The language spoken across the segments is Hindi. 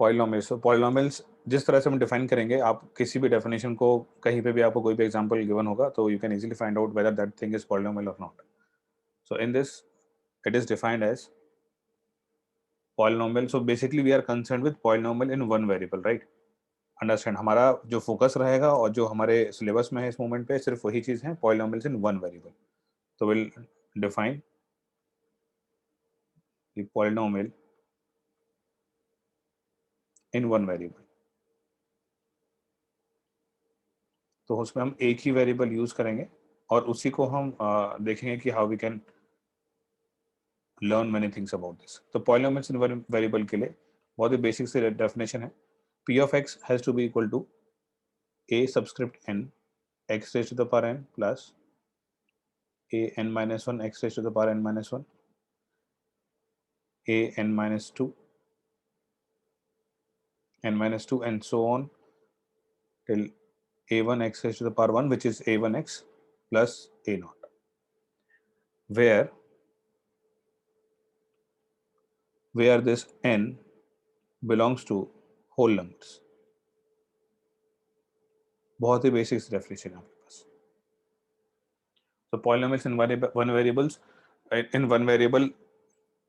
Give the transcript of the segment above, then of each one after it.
पॉलिनोमियल्स, पॉलिनोमियल्स जिस तरह से हम डिफाइन करेंगे, आप किसी भी डेफिनेशन को कहीं पे भी आपको कोई भी एग्जांपल गिवन होगा तो you can easily find out whether that thing is polynomial और not. So in this it is defined as polynomial. So basically we are concerned with polynomial in one variable, right? Understand, हमारा जो फोकस रहेगा और जो हमारे सिलेबस में है इस मोमेंट पे सिर्फ वही चीज है, पॉलिनोमियल्स इन वन वेरिएबल. तो will define the polynomial in one variable. तो उसमें हम एक ही वेरिएबल यूज करेंगे और उसी को हम देखेंगे कि how we can learn many things about this. तो पॉलिनोमियल्स इन वन वेरिएबल के लिए बहुत ही बेसिक से डेफिनेशन है. P of x has to be equal to a subscript n x raised to the power n plus a n minus 1 x raised to the power n minus 1 a n minus 2 n minus 2 and so on till a1 x raised to the power 1, which is a1x plus a naught, where this n belongs to whole numbers. बहुत ही बेसिक डेफिनेशन है आपके पास. So polynomials in one variables in one variable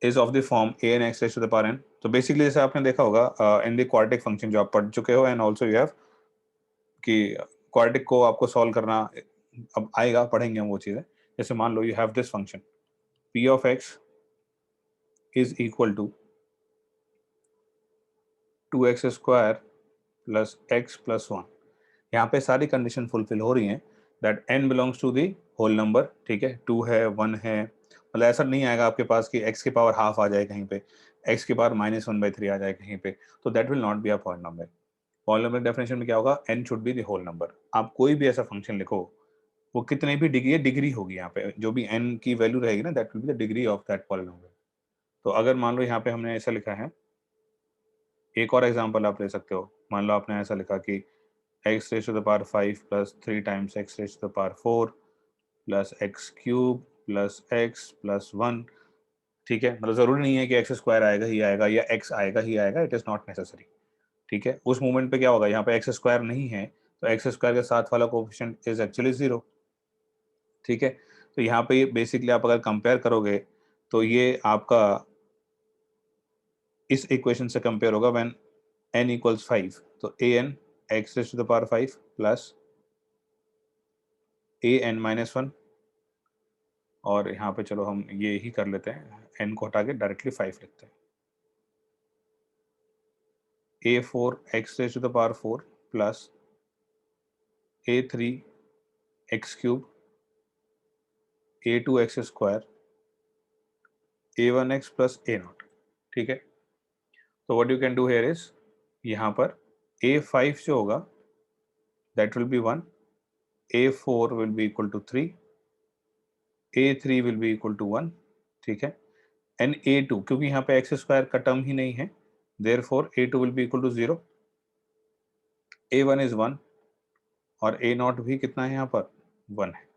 is of the form a n x raised to the power n. तो बेसिकली जैसे आपने देखा होगा इन द क्वाड्रेटिक फंक्शन जो आप पढ़ चुके हो, एंड ऑल्सो यू हैव कि क्वाड्रेटिक को आपको सॉल्व करना अब आएगा, पढ़ेंगे हम वो चीजें. जैसे मान लो you have this function p of x is equal to 2x square plus x plus 1. यहाँ पे सारी कंडीशन फुलफिल हो रही हैं that n belongs to the whole number. ठीक है, 2 है, 1 है, मतलब ऐसा नहीं आएगा आपके पास कि x की पावर हाफ आ जाए कहीं पे, x की पावर -1/3 आ जाए कहीं पे, तो that will not be a polynomial. Polynomial definition में क्या होगा, n should be the whole number. आप कोई भी ऐसा फंक्शन लिखो, वो कितने भी डिग्री है, डिग्री होगी यहाँ पे, जो भी n की वैल्यू रहेगी ना, that will be the degree of that polynomial. तो अगर मान लो यहाँ पे हमने ऐसा लिखा है, एक और एग्जांपल आप ले सकते हो. मान लो आपने ऐसा लिखा कि x raised to the power 5 plus 3 times x raised to the power 4 plus x cube plus x plus 1. ठीक है, मतलब जरूरी नहीं है कि x स्क्वायर आएगा ही आएगा या x आएगा ही आएगा, इट इज नॉट नेसेसरी. ठीक है, उस मोमेंट पे क्या होगा, यहाँ पे x स्क्वायर नहीं है तो x स्क्वायर के साथ वाला कोएफिशिएंट इज एक्चुअली 0. ठीक है, तो यहाँ पे बेसिकली आप अगर कंपेयर करोगे तो ये आपका इस इक्वेशन से कंपेयर होगा व्हेन n equals 5. तो an x raised to the power 5 plus an minus 1, और यहाँ पे चलो हम ये ही कर लेते हैं, n को हटा के डायरेक्टली 5 लिखते हैं. a4 x raised to the power 4 plus a3 x cube a2 x square a1x plus a naught. ठीक है, तो what you can do here is, यहाँ पर a5 जो होगा that will be 1, a4 will be equal to 3, a3 will be equal to 1. ठीक है, एंड a2 क्योंकि यहाँ पे x स्क्वायर का टर्म ही नहीं है, therefore a2 will be equal to 0, a1 is 1 और a नॉट भी कितना है यहाँ पर 1 है.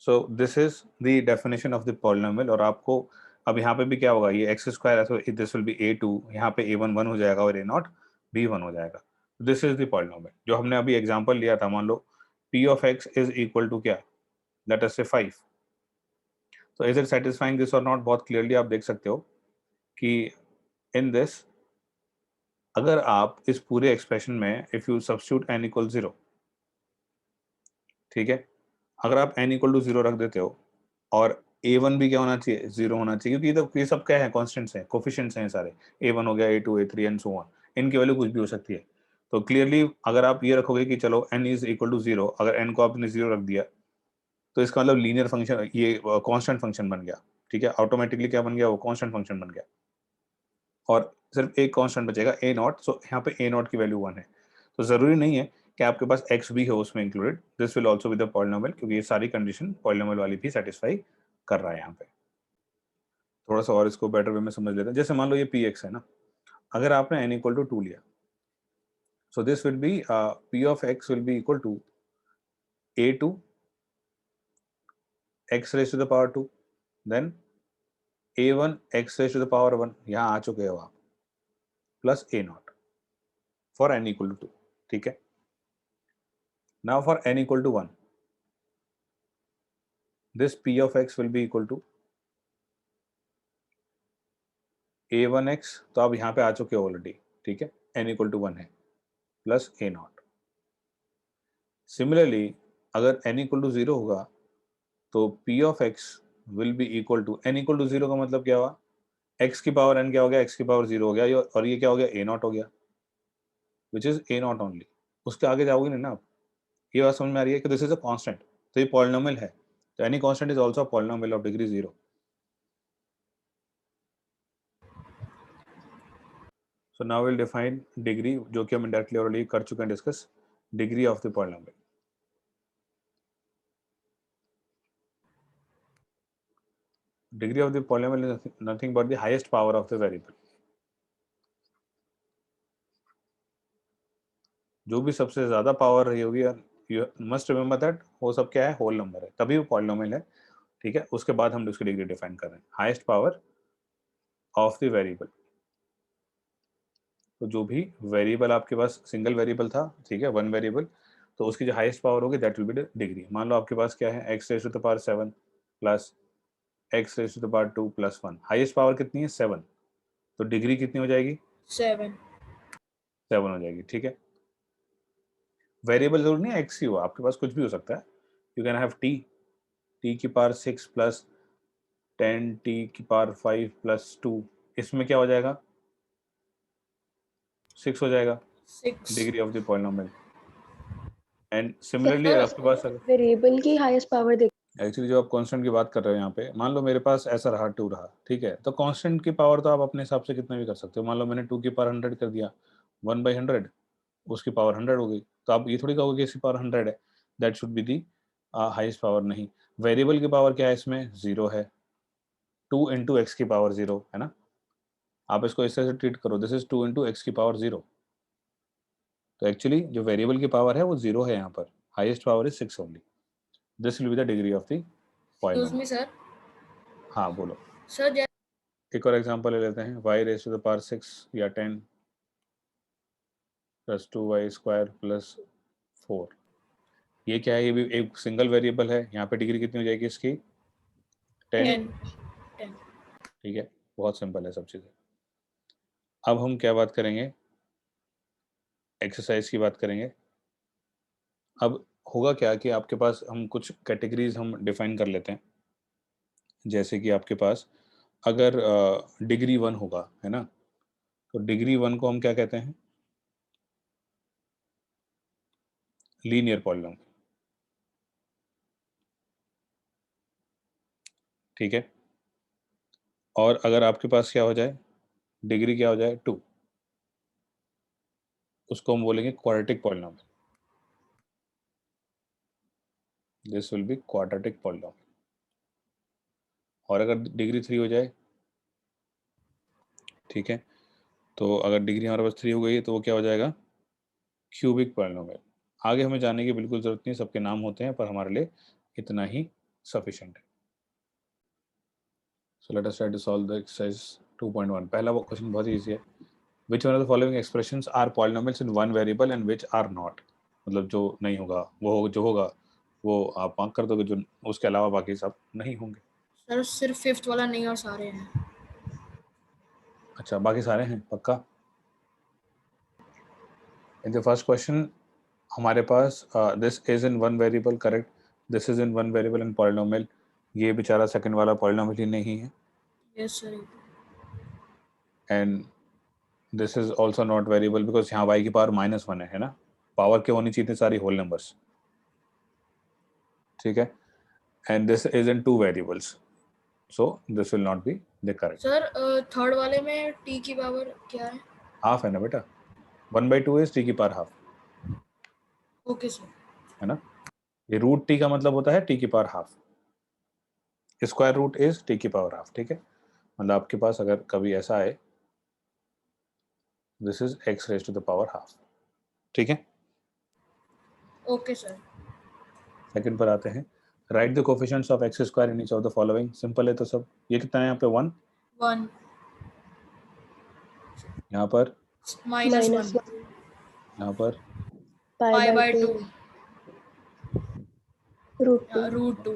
So this is the definition of the polynomial. और आपको अब यहाँ पे भी क्या होगा, ये एक्स स्क्वायर है, दिस विल बी a2, यहाँ पे a1 1 हो जाएगा और a नॉट भी 1 हो जाएगा. दिस इज द पॉलिनोमियल जो हमने अभी एग्जांपल लिया था. मान लो p of x is equal to क्या, लेट अस से 5. तो इज इट सेटिस्फाइंग दिस और नॉट, बहुत क्लियरली आप देख सकते हो कि इन दिस, अगर आप इस पूरे एक्सप्रेशन में if you substitute n equal 0, ठीक है, अगर आप n इक्वल टू 0 रख देते हो और a1 भी क्या होना चाहिए, 0 होना चाहिए, क्योंकि ये सब क्या है, कॉन्स्टेंट्स हैं, कोफिशिएंट्स हैं सारे. a1 हो गया, a2 a3 and so on, इनकी वैल्यू कुछ भी हो सकती है. तो क्लियरली अगर आप ये रखोगे कि चलो n इज इक्वल टू 0, अगर n को आपने 0 रख दिया तो इसका मतलब लीनियर फंक्शन, ये कांस्टेंट फंक्शन बन गया. ठीक है, ऑटोमेटिकली क्या बन गया, वो कांस्टेंट फंक्शन बन गया और सिर्फ एक कांस्टेंट बचेगा a नॉट. सो यहाँ पे a नॉट की वैल्यू 1 है. तो जरूरी नहीं है कि आपके पास x भी हो उसमें included, this will also be the polynomial, क्योंकि ये सारी कंडीशन पॉलिनोमियल वाली भी सेटिस्फाई कर रहा है. यहाँ पे थोड़ा सा और इसको बेटर वे में समझ लेते हैं. जैसे मान लो ये px है ना, अगर आपने n इक्वल टू 2 लिया, so this will be p of x will be equal to a2 x raised to the power 2, then a1 x raise to the power 1 यहाँ आ चुके हो आप, plus a0 for n equal to 2, ठीक है। Now for n equal to 1, this p of x will be equal to a1x, तो आप यहाँ पे आ चुके हो ऑलरेडी, ठीक है, n इक्वल टू 1 है, प्लस a0। सिमिलरली अगर n इक्वल टू 0 होगा तो p of x will be equal to, n equal to 0 का मतलब क्या हुआ, x की पावर n क्या हो गया, x की पावर 0 हो गया, और ये क्या हो गया, a0 हो गया, विच इज a0 ओनली। उसके आगे जाओगे नहीं ना आप। ये बात समझ में आ रही है कि दिस इज अ कांस्टेंट, तो ये पॉलिनोमियल है, तो any constant is also a polynomial of degree 0। So now will define degree, जो कि हम इंडायरेक्टली ऑलरेडी कर चुके हैं discuss, degree of the polynomial. Degree of the polynomial is nothing but the highest power of the variable. जो भी सबसे ज्यादा पावर रही होगी, यू मस्ट रिमेंबर दैट वो सब क्या है, होल नंबर है, तभी वो पॉलिनोमियल है, ठीक है। उसके बाद हम उसकी डिग्री डिफाइन कर रहे हैं, highest power of the variable. तो जो भी वेरिएबल आपके पास सिंगल वेरिएबल था, ठीक है, वन वेरिएबल, तो उसकी जो हाईएस्ट पावर होगी that will be the degree. मान लो आपके पास क्या है, x raise to the power 7 plus x raise to the power 2 plus 1, highest power कितनी है, 7, तो डिग्री कितनी हो जाएगी, 7 7 हो जाएगी, ठीक है। वेरिएबल जरूर नहीं x ही हो, आपके पास कुछ भी हो सकता है, यू कैन हैव t की पावर 6 प्लस 10t की पावर 5 प्लस 2, इसमें क्या हो जाएगा, 6 हो जाएगा, 6 degree of the polynomial. And similarly आपके पास वेरिएबल की हाईएस्ट पावर देख, एक्चुअली जो आप कांस्टेंट की बात कर रहे हो यहाँ पे, मान लो मेरे पास ऐसा रहा 2 रहा, ठीक है, तो कांस्टेंट की पावर तो आप अपने हिसाब से कितना भी कर सकते हो। मान लो मैंने 2 की पावर 100 कर दिया, 1/100, उसकी पावर 100 हो गई, तो आप ये थोड़ी कहोगे कि इसकी पावर 100 है, that should be the highest power. नहीं, वेरिएबल की पावर क्या है, इसमें 0 है, 2 इंटू एक्स की पावर 0 है ना, आप इसको इस तरह से ट्रीट करो, दिस इज 2 इंटू एक्स की पावर 0। तो एक्चुअली जो वेरिएबल की पावर है वो 0 है यहाँ पर, highest power is 6 only, this will be the degree of the excuse polynomial. Me sir. हाँ बोलो। सर एक और एग्जांपल ले लेते हैं, y raise to the power 6 या 10 प्लस 2y स्क्वायर प्लस 4, ये क्या है, ये भी एक सिंगल वेरिएबल है, यहाँ पे डिग्री कितनी हो जाएगी इसकी, 10, 10 10 ठीक है, बहुत सिंपल है सब चीज़ें। अब हम क्या बात करेंगे, एक्सरसाइज की बात करेंगे। अब होगा क्या कि आपके पास हम कुछ कैटेगरीज हम डिफाइन कर लेते हैं, जैसे कि आपके पास अगर डिग्री 1 होगा, है ना, तो डिग्री 1 को हम क्या कहते हैं, लीनियर पॉलिनोमियल, ठीक है। और अगर आपके पास क्या हो जाए, डिग्री क्या हो जाए 2, उसको हम बोलेंगे quadratic polynomial, this will B quadratic polynomial. और अगर डिग्री 3 हो जाए, ठीक है, तो अगर डिग्री हमारे पास 3 हो गई तो वो क्या हो जाएगा, क्यूबिक पॉलिनोमियल। आगे हमें जाने की बिल्कुल जरूरत नहीं, सबके नाम होते हैं, पर हमारे लिए इतना ही सफिशिएंट है। So let us try to solve the exercise 2.1। पहला वो क्वेश्चन बहुत ही ईजी है, which one of the following expressions are polynomials in one variable and which are not, मतलब जो नहीं होगा वो, जो होगा वो आप मार्क कर दोगे, जो उसके अलावा बाकी सब नहीं होंगे। सर सिर्फ फिफ्थ वाला नहीं और सारे हैं। अच्छा, बाकी सारे हैं पक्का। इन द फर्स्ट क्वेश्चन हमारे पास this is in one variable, correct, this is in one variable and polynomial, ये बेचारा सेकंड वाला पॉलिनोमियल ही नहीं है, yes sir. And this is also not variable because यहाँ y की पावर -1 है ना, पावर के होनी चाहिए सारी होल नंबर्स, ठीक है, and this is in two variables, so this will not be the correct. Sir third वाले में t की पावर क्या है? हाफ है ना बेटा, 1/2 इज t की पावर हाफ, ओके सर। है ना, ये रूट t का मतलब होता है t की power half, square root is t की पावर हाफ, ठीक है, मतलब आपके पास अगर कभी ऐसा आए, this is x raise to the power half, ठीक है। Okay sir. सेकंड पर आते हैं, right the coefficients of x square in each of the following, simple है तो सब, ये कितना है यहाँ पे 1, 1 यहाँ पर minus 1 -1 यहाँ पर pi pi by by 2 2 √2 root 2.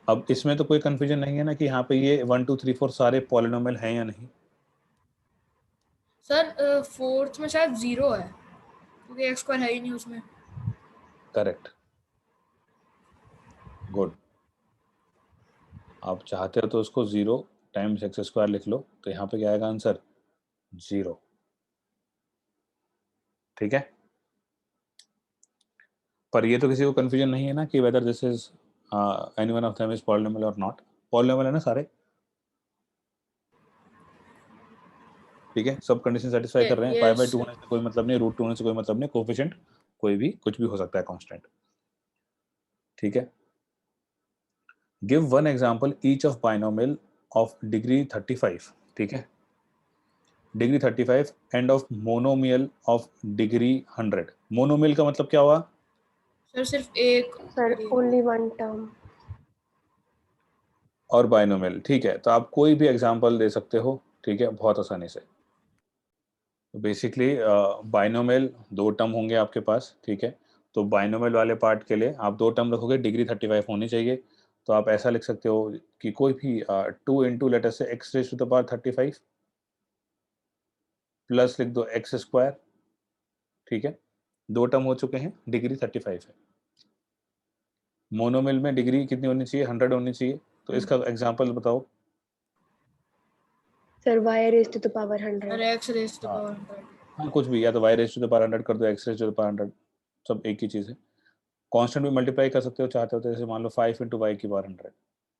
अब इसमें तो कोई कंफ्यूजन नहीं है ना कि यहाँ पे ये 1 2 3 4 सारे पॉलिनोमियल हैं या नहीं? सर फोर्थ में शायद 0 है क्योंकि एक्स स्क्वायर है ही नहीं उसमें. Correct, good. आप चाहते हो तो उसको 0 टाइम्स एक्स स्क्वायर लिख लो, तो यहाँ पे क्या आएगा आंसर? 0. ठीक है, पर ये तो किसी को कंफ्यूजन नहीं है ना कि whether this is any one of them is polynomial और नॉट. पॉलिनोमियल है ना सारे? ठीक है, सब कंडीशन सेटिस्फाई कर रहे हैं. पाई बाय 2 होने से कोई मतलब नहीं, √2 होने से कोई मतलब नहीं, कोफिशिएंट कोई भी कुछ भी हो सकता है, कांस्टेंट. ठीक है, give one example each of binomial of degree 35. ठीक है, degree 35 end of monomial of degree 100. Monomial का मतलब क्या हुआ? सर सिर्फ एक sir degree. only one term और बाइनोमियल. ठीक है, तो आप कोई भी एग्जांपल दे सकते हो. ठीक है, बहुत आसानी से. तो बेसिकली बाइनोमियल 2 टर्म होंगे आपके पास. ठीक है, तो बाइनोमियल वाले पार्ट के लिए आप 2 टर्म रखोगे, डिग्री 35 होनी चाहिए. तो आप ऐसा लिख सकते हो कि कोई भी 2 इंटू लेटर से x raise to the power 35 plus लिख दो एक्स स्क्वायर. ठीक है, 2 टर्म हो चुके हैं, डिग्री 35 है. मोनोमियल में डिग्री कितनी होनी चाहिए? 100 होनी चाहिए. तो इसका एग्जांपल बताओ. Sir y raised to the power 100 और x raised to the power 100. हाँ, कुछ भी, या तो y raise to the power 100 कर दो, x raise to the power 100, सब एक ही चीज़ है. कांस्टेंट भी मल्टीप्लाई कर सकते हो चाहते हो तो, जैसे मान लो 5 इंटू वाई की पावर 100,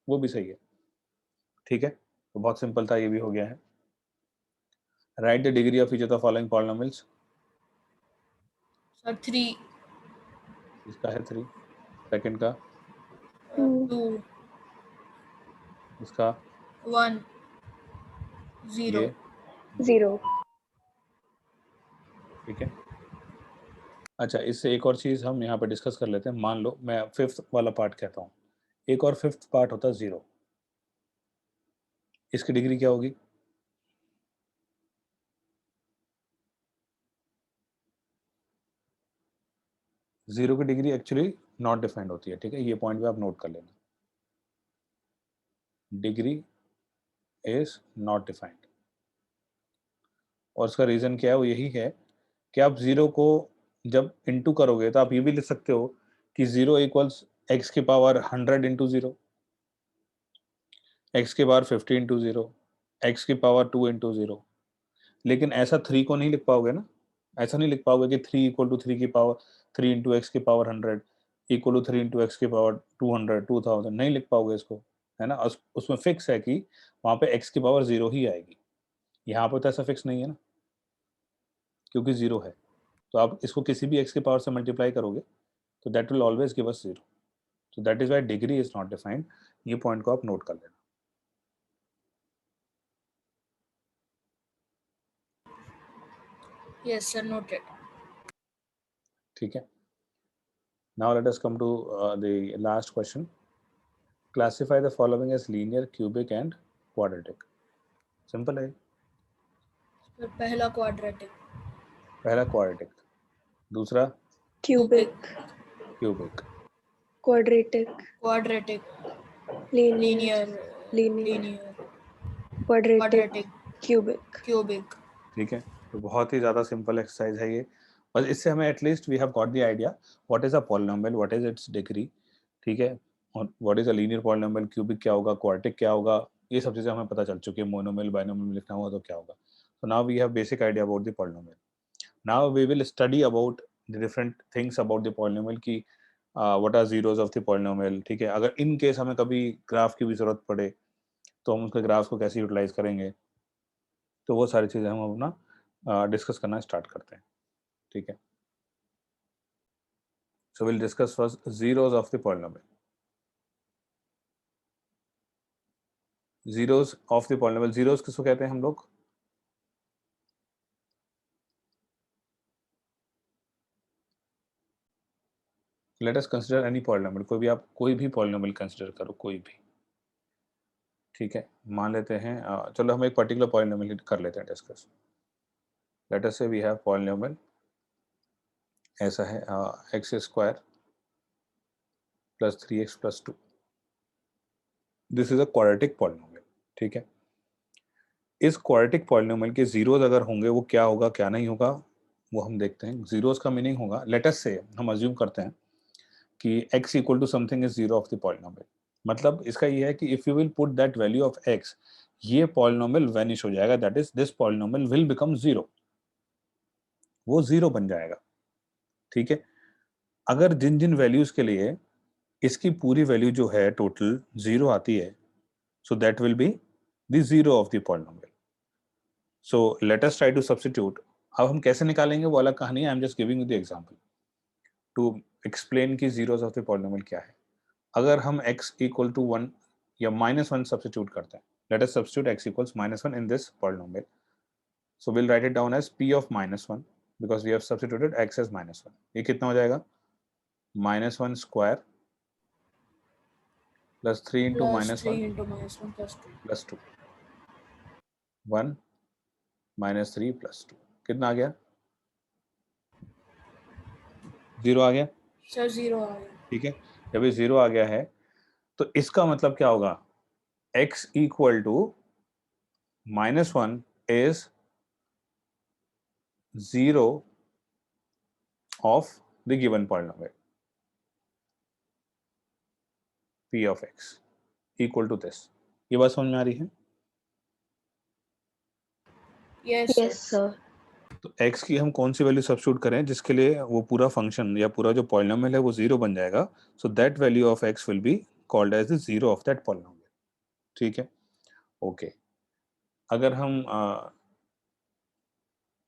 वो भी सही है. ठीक है, तो बहुत सिंपल था, ये भी हो गया है. Right the degree of each of the following polynomials. Sir 3 इसका है 3, सेकंड का 2 इसका 1 0. ये. 0 ठीक है, अच्छा, इससे एक और चीज़ हम यहाँ पे डिस्कस कर लेते हैं. मान लो मैं फिफ्थ वाला पार्ट कहता हूँ, एक और फिफ्थ पार्ट होता है 0. इसकी डिग्री क्या होगी? जीरो की डिग्री एक्चुअली नॉट डिफाइंड होती है. ठीक है, ये पॉइंट भी आप नोट कर लेना. डिग्री इज नॉट डिफाइंड, और उसका रीज़न क्या है? वो यही है कि आप ज़ीरो को जब इंटू करोगे तो आप ये भी लिख सकते हो कि 0 इक्वल्स एक्स की पावर 100 इंटू 0, एक्स की पावर 50 इंटू 0, एक्स की पावर 2 इंटू 0. लेकिन ऐसा 3 को नहीं लिख पाओगे ना. ऐसा नहीं लिख पाओगे कि 3 इक्वल टू 3 की पावर 3 इंटू एक्स की power 100 equal to 3 into x की पावर 200 2000, नहीं लिख पाओगे इसको, है ना. उसमें फिक्स है कि वहाँ पे एक्स की पावर 0 ही आएगी. यहाँ पे तो ऐसा फिक्स नहीं है ना, क्योंकि 0 है. तो आप इसको किसी भी एक्स की पावर से मल्टीप्लाई करोगे तो that will always give us 0. तो that is why degree is not defined. ये पॉइंट को आप नोट कर लेना. Yes sir, noted. ठीक है, now let us come to the last question. Classify the following as linear, cubic and quadratic. Simple है. सर पहला quadratic. पहला क्वाड्रेटिक, दूसरा cubic cubic, quadratic Quadratic. linear Linear. linear quadratic Quadratic. cubic Cubic. ठीक है. तो बहुत ही ज़्यादा सिंपल एक्सरसाइज है ये, बस इससे हमें at least we have got the idea what is a polynomial, what is its degree. ठीक है, और what is a linear polynomial, cubic क्या होगा, क्वाड्रेटिक क्या होगा, ये सब चीज़ें हमें पता चल चुकी है. मोनोमियल बाइनोमियल लिखना हुआ तो क्या होगा. so now we have basic idea about the polynomial. Now we will study about the different things about the polynomial की what are zeros of the polynomial. ठीक है, अगर इन केस हमें कभी ग्राफ की भी जरूरत पड़े तो हम उसके ग्राफ को कैसे यूटिलाइज करेंगे, तो वो सारी चीज़ें हम अपना डिस्कस करना स्टार्ट करते हैं. ठीक है, so will discuss first zeros of the polynomial. Zeros of the polynomial, zeros किसको कहते हैं हम लोग? Let us consider any polynomial. कोई भी, आप कोई भी पॉलिनोमियल कंसीडर करो, कोई भी. ठीक है, मान लेते हैं चलो हम एक पर्टिकुलर पॉलिनोमियल कर लेते हैं डिस्कस। लेट अस से वी हैव पॉलिनोमियल ऐसा है x square plus 3x plus 2। This is a quadratic polynomial. ठीक है, इस क्वाड्रेटिक पॉलिनोमियल के जीरोस अगर होंगे वो क्या होगा क्या नहीं होगा वो हम देखते हैं। जीरोस का मीनिंग होगा, लेट अस से हम अज्यूम करते हैं कि x equal to something is zero of the polynomial. मतलब इसका ये है कि if you will put that value of x, ये पॉलिनोमियल वैनिश हो जाएगा, that is this polynomial will become zero, वो जीरो बन जाएगा। ठीक है, अगर जिन जिन वैल्यूज के लिए इसकी पूरी वैल्यू जो है टोटल जीरो आती है, so that will be the zero of the polynomial. So let us try to substitute. अब हम कैसे निकालेंगे वो अलग कहानी है, I am just giving you the example to explain कि जीरोस ऑफ द पॉलिनोमियल क्या है। अगर हम x इक्वल टू 1 या -1 सब्स्टिट्यूट करते हैं, let us substitute x equals -1 in this polynomial, so will write it down as p of -1 because we have substituted x as -1। ये कितना हो जाएगा, -1 square plus 3 into plus -1 3 into -1 plus 2, 1 -3 plus 2, कितना आ गया, 0 आ गया। सर 0 आ गया। ठीक है, जब ये 0 आ गया है तो इसका मतलब क्या होगा, x equal to -1 is 0 of the given polynomial p of x equal to this। ये बात समझ में आ रही है। Yes Yes, sir. sir. तो x की हम कौन सी वैल्यू सब्स्टिट्यूट करें जिसके लिए वो पूरा फंक्शन या पूरा जो पॉलिनोमियल है वो जीरो बन जाएगा, so that value of x will be called as the zero of that polynomial. ठीक है, ओके। अगर हम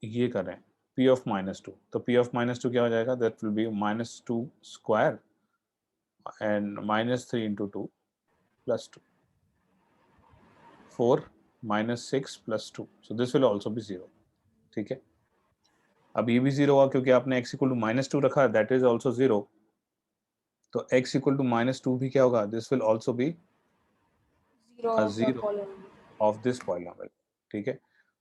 ये करें p ऑफ -2, तो p ऑफ -2 क्या हो जाएगा, that will B -2 square and -3 into 2 plus 2, 4 -6 plus 2, so this will also be zero. ठीक है, अब ये भी जीरो हुआ क्योंकि आपने x इक्वल टू -2 रखा, दैट इज ऑल्सो जीरो। तो x इक्वल टू -2 भी क्या होगा, this will also be 0 a of the zero polynomial. Of this polynomial. ठीक है,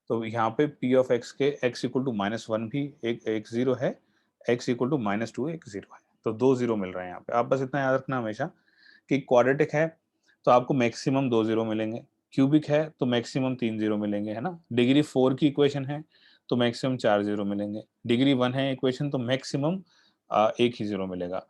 तो यहाँ पे p ऑफ x के x इक्वल टू -1 भी एक जीरो है, x इक्वल टू -2 एक जीरो है, तो दो जीरो मिल रहे हैं यहाँ पे। आप बस इतना याद रखना हमेशा कि क्वाड्रेटिक है तो आपको मैक्सिमम दो जीरो मिलेंगे, क्यूबिक है तो मैक्सिमम 3 जीरो मिलेंगे, है ना। डिग्री 4 की इक्वेशन है तो मैक्सिमम 4 जीरो मिलेंगे, डिग्री 1 है इक्वेशन तो मैक्सिमम एक ही जीरो मिलेगा।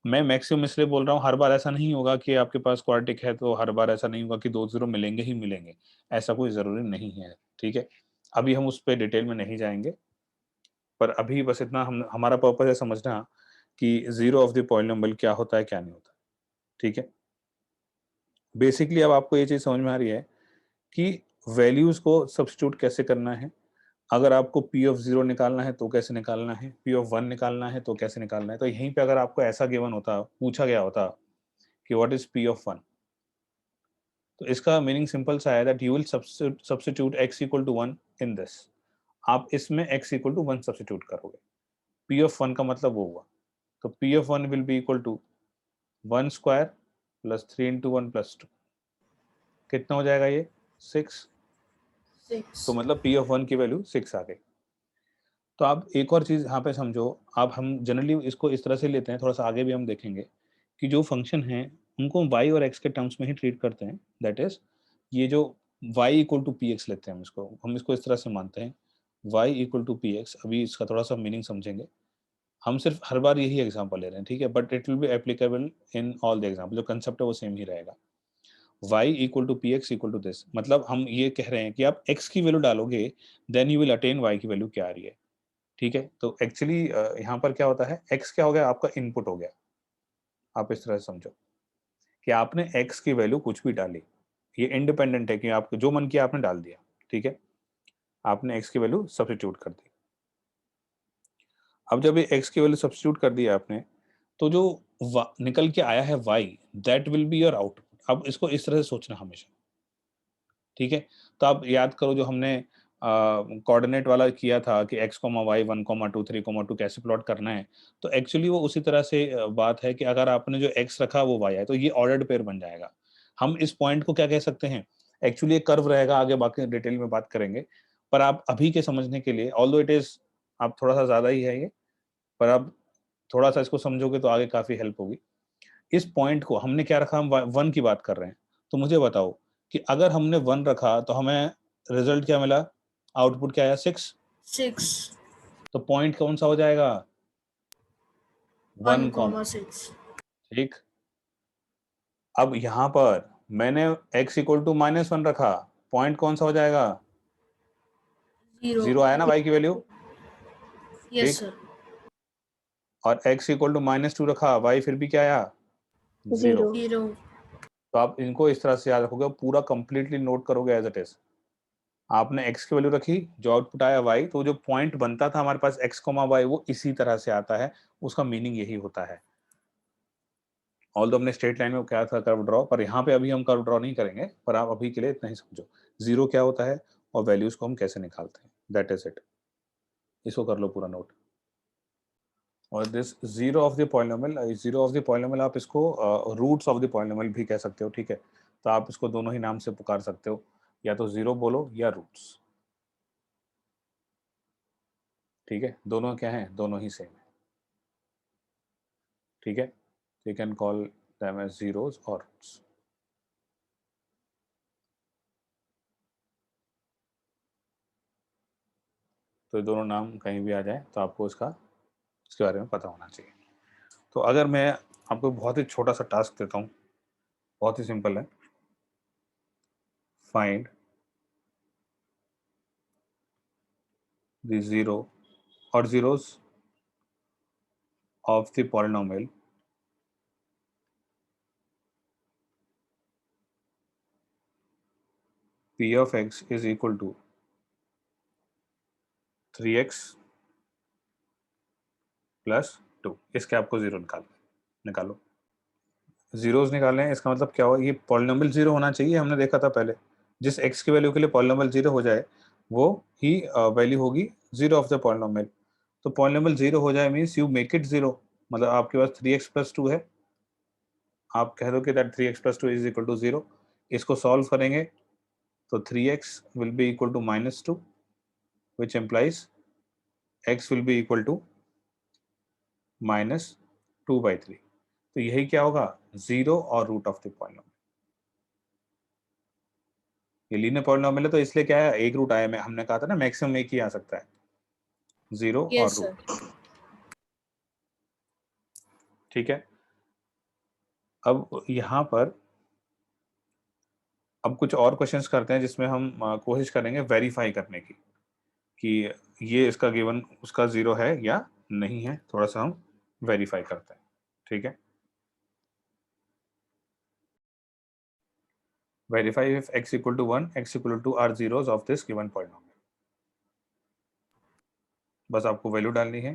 मैं मैक्सिमम इसलिए बोल रहा हूँ, हर बार ऐसा नहीं होगा कि आपके पास क्वाड्रेटिक है तो हर बार ऐसा नहीं होगा कि दो जीरो मिलेंगे ही मिलेंगे, ऐसा कोई ज़रूरी नहीं है। ठीक है, अभी हम उस पर डिटेल में नहीं जाएंगे, पर अभी बस इतना हम हमारा पर्पज है समझना कि जीरो ऑफ द पॉलिनोमियल क्या होता है क्या नहीं होता। ठीक है, बेसिकली अब आपको ये चीज़ समझ में आ रही है कि वैल्यूज़ को सब्स्टिट्यूट कैसे करना है। अगर आपको p ऑफ 0 निकालना है तो कैसे निकालना है, p ऑफ 1 निकालना है तो कैसे निकालना है। तो यहीं पे अगर आपको ऐसा गिवन होता, पूछा गया होता कि व्हाट इज p ऑफ 1, तो इसका मीनिंग सिंपल सा है that you will substitute x equal to 1 in this. आप इसमें x इक्वल टू 1 सब्स्टिट्यूट करोगे, p ऑफ 1 का मतलब वो हुआ, तो p of 1 will be equal to 1 square plus 3 into 1 plus 2, कितना हो जाएगा ये 6। 6। तो मतलब p ऑफ 1 की वैल्यू 6 आ गई। तो आप एक और चीज़ यहाँ पे समझो, आप हम जनरली इसको इस तरह से लेते हैं, थोड़ा सा आगे भी हम देखेंगे कि जो फंक्शन हैं उनको y और x के टर्म्स में ही ट्रीट करते हैं। दैट इज ये जो y equal to p x लेते हैं, हम इसको इस तरह से मानते हैं y equal to p x. अभी इसका थोड़ा सा मीनिंग समझेंगे, हम सिर्फ हर बार यही एग्जाम्पल ले रहे हैं, ठीक है, but it will be applicable in all the example, जो कंसेप्ट है वो सेम ही रहेगा। y equal to p x equal to this, मतलब हम ये कह रहे हैं कि आप x की वैल्यू डालोगे then you will attain y की वैल्यू क्या आ रही है। ठीक है, तो एक्चुअली यहाँ पर क्या होता है, x क्या हो गया, आपका इनपुट हो गया। आप इस तरह से समझो कि आपने x की वैल्यू कुछ भी डाली, ये इंडिपेंडेंट है कि आपको जो मन किया आपने डाल दिया। ठीक है, आपने x की वैल्यू सब्स्टिट्यूट कर दी। अब जब ये x की वैल्यू सब्स्टिट्यूट कर दी आपने, तो जो निकल के आया है y, that will be your output. अब इसको इस तरह से सोचना हमेशा। ठीक है, तो आप याद करो जो हमने कोऑर्डिनेट वाला किया था कि x, y 1, 2, 3, 2 कैसे प्लॉट करना है, तो एक्चुअली वो उसी तरह से बात है कि अगर आपने जो x रखा वो y है, तो ये ऑर्डर्ड पेयर बन जाएगा। हम इस पॉइंट को क्या कह सकते हैं, एक्चुअली एक कर्व रहेगा, आगे बाकी डिटेल में बात करेंगे, पर आप अभी के समझने के लिए, ऑल्दो इट इज आप थोड़ा सा ज्यादा ही है ये, पर आप थोड़ा सा इसको समझोगे तो आगे काफी हेल्प होगी। इस पॉइंट को हमने क्या रखा, हम 1 की बात कर रहे हैं, तो मुझे बताओ कि अगर हमने 1 रखा तो हमें रिजल्ट क्या मिला, आउटपुट क्या आया 6, 6 तो पॉइंट कौन सा हो जाएगा 1, 1,6। ठीक। अब यहां पर मैंने x इक्वल टू -1 रखा, पॉइंट कौन सा हो जाएगा 0 0। आया ना y की वैल्यू, यस ठीक। सर। और x इक्वल टू -2 रखा, y फिर भी क्या आया 0। 0. 0। तो आप इनको इस तरह से याद रखोगे, पूरा कंप्लीटली नोट करोगे एज इट इज। आपने x की वैल्यू रखी, जो आउटपुट आया y, तो जो पॉइंट बनता था हमारे पास x, y, वो इसी तरह से आता है, उसका मीनिंग यही होता है। ऑल्दो हमने स्ट्रेट लाइन में क्या था कर्व ड्रॉ, पर यहाँ पे अभी हम कर्व ड्रॉ नहीं करेंगे, पर आप अभी के लिए इतना ही समझो 0 क्या होता है और वैल्यूज को हम कैसे निकालते हैं, दैट इज इट। इसको कर लो पूरा नोट। और this 0 of the polynomial, 0 of the polynomial आप इसको रूट्स ऑफ द पॉलिनोमियल भी कह सकते हो, ठीक है। तो आप इसको दोनों ही नाम से पुकार सकते हो, या तो 0 बोलो या रूट्स, ठीक है। दोनों क्या है, दोनों ही सेम है, ठीक है। You can call them as zeros और रूट्स। तो ये दोनों नाम कहीं भी आ जाए तो आपको इसके बारे में पता होना चाहिए। तो अगर मैं आपको बहुत ही छोटा सा टास्क देता हूँ, बहुत ही सिंपल है, फाइंड द जीरो और zeros of the polynomial p of x is equal to 3x plus 2। इसके आपको जीरो निकालो। जीरोस निकालने हैं, इसका मतलब क्या हुआ, ये पॉलिनोमियल जीरो होना चाहिए, हमने देखा था पहले, जिस x की वैल्यू के लिए पॉलिनोमियल जीरो हो जाए वो ही वैल्यू होगी जीरो ऑफ द पॉलिनोमियल। तो पॉलिनोमियल जीरो हो जाए means you make it zero, मतलब आपके पास 3x प्लस 2 है, आप कह दो कि that 3x plus 2 is equal to 0। इसको सॉल्व करेंगे तो 3x will be equal to -2, which implies x will be equal to -2/3। तो यही क्या होगा, 0 और रूट ऑफ द पॉलिनोमियल। ये लीनियर पॉलिनोमियल है तो इसलिए क्या है, एक रूट आया, मैं हमने कहा था ना मैक्सिमम एक ही आ सकता है, 0 और यस रूट, सर। ठीक है। अब यहाँ पर अब कुछ और क्वेश्चंस करते हैं जिसमें हम कोशिश करेंगे वेरीफाई करने की कि ये इसका गिवन उसका 0 है या नहीं है, थोड़ा सा हम वेरीफाई करते हैं, ठीक है। Verify if x equal to 1, x equal to 2 are zeros of this given polynomial। बस आपको वैल्यू डालनी है,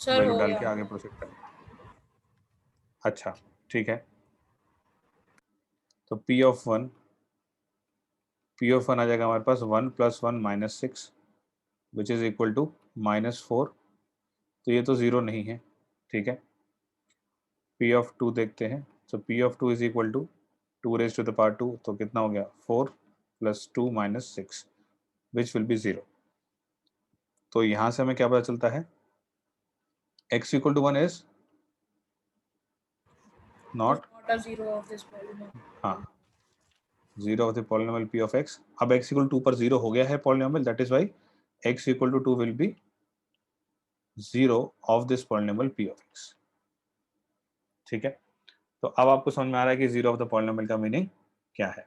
सर वैल्यू हो डाल गया। के आगे प्रोसीड करना है। अच्छा, ठीक है। तो p ऑफ 1 आ जाएगा हमारे पास 1 + 1 - 6 विच इज इक्वल टू -4। तो ये तो 0 नहीं है, ठीक है। p ऑफ 2 देखते हैं, तो p of 2 is equal to 2 raised to the power 2, तो कितना हो गया 4 + 2 - 6 विच विल बी 0। तो यहाँ से हमें क्या पता चलता है, x equal to 1 is not, Not a 0 of this polynomial. हाँ, 0 of the polynomial p of x। अब x equal to 2 पर 0 हो गया है polynomial, that is why x equal to 2 will be 0 of this polynomial p of x, ठीक है। तो अब आपको समझ में आ रहा है कि 0 of the polynomial का मीनिंग क्या है।